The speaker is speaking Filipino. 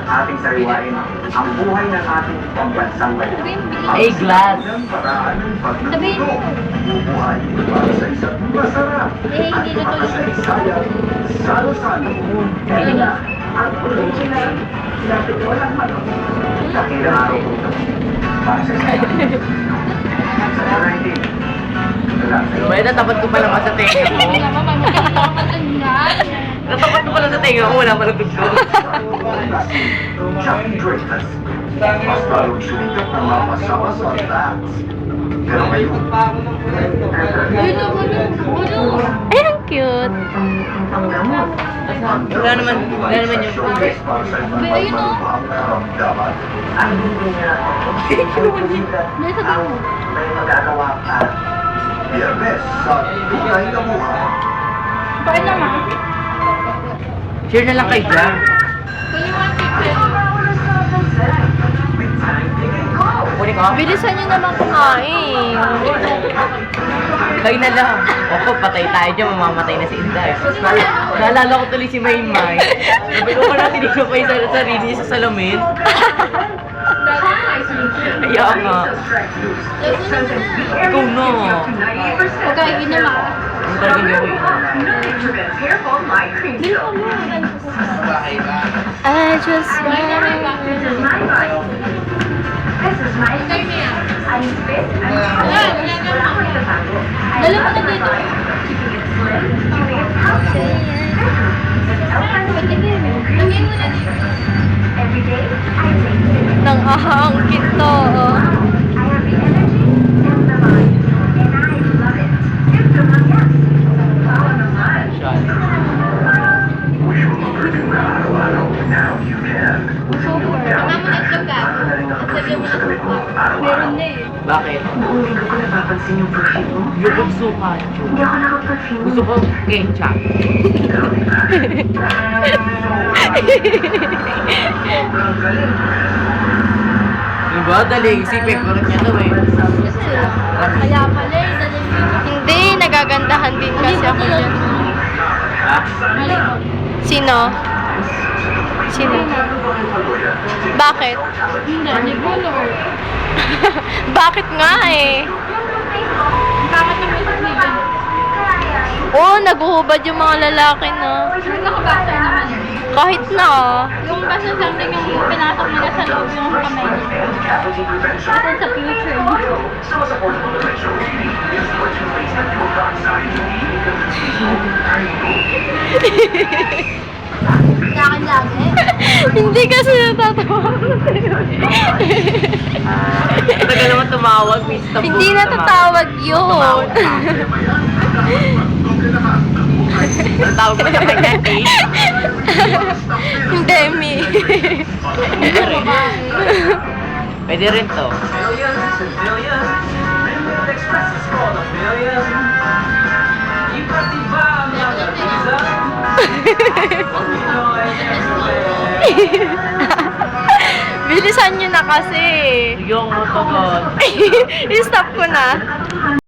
ating sariwain ang buhay ng ating pambansang bayan. A-glass. Ang paraan ng pagluluto, bubuhay para sa isang masarap at makasaysayan salo-salo. Kaya ang original na tinolang manok. Dakilang araw po ito para sa isang sa 19. Well, natapat ko pa naman sa tenga ko. Natapat ko pala sa tenga ko, wala pa nagtugtog. Chucky Dreyfus. Mas lalong sumikat ng mga kasama sa Relax. Pero ngayon, Ay, ang cute. Wala naman yung showcase para sa iba't ibang karamdaman. Ang hindi niya ang may magagawa ka. Biyernes sa Tunay na Buhay. Paano naman? share na lang kayo dyan. Kunin ko? Bilisan nyo naman kumain. Kayo na lang. Ako, patay tayo dyan, mamamatay na si Inday. Naalala ko tuloy si Maymay. Sabi ko na tinignan pa yung sarili niya sa salamin. Kaya nga. Ikaw na. Huwag kayo ginawa. Ang talagang gawin. I just Dala mo na dito. Nang ahangkit to. Wish mo mag-review na araw-araw. Now you can. Meron na eh. Bakit? Hindi ko napapansin yung perfume mo. Yung suka. Hindi ako nakapag-perfume. Gusto ko ketchup. Diba? Daling si favorite niya to eh. Kaya pala eh. Hindi, nagagandahan din kasi ako dyan. Ha? Sino? Sino? Bakit? Hindi ko alam. Bakit nga eh? Bakit naman sa snigan? Oo, naguhubad yung mga lalaki na. Naka-boxer naman eh. Kahit na. Yung basta something yung pinasok mo na sa loob yung kamay niya. Ito sa future. Kakan lagi. Hindi kasi natatawa. Tagal naman tumawag, Miss Tabu. Hindi natatawag yun. Ang tawag mo sa kanya, eh? Hindi, Mi. Pwede rin to. Bilisan nyo na kasi. Yung motogon. I-stop ko na.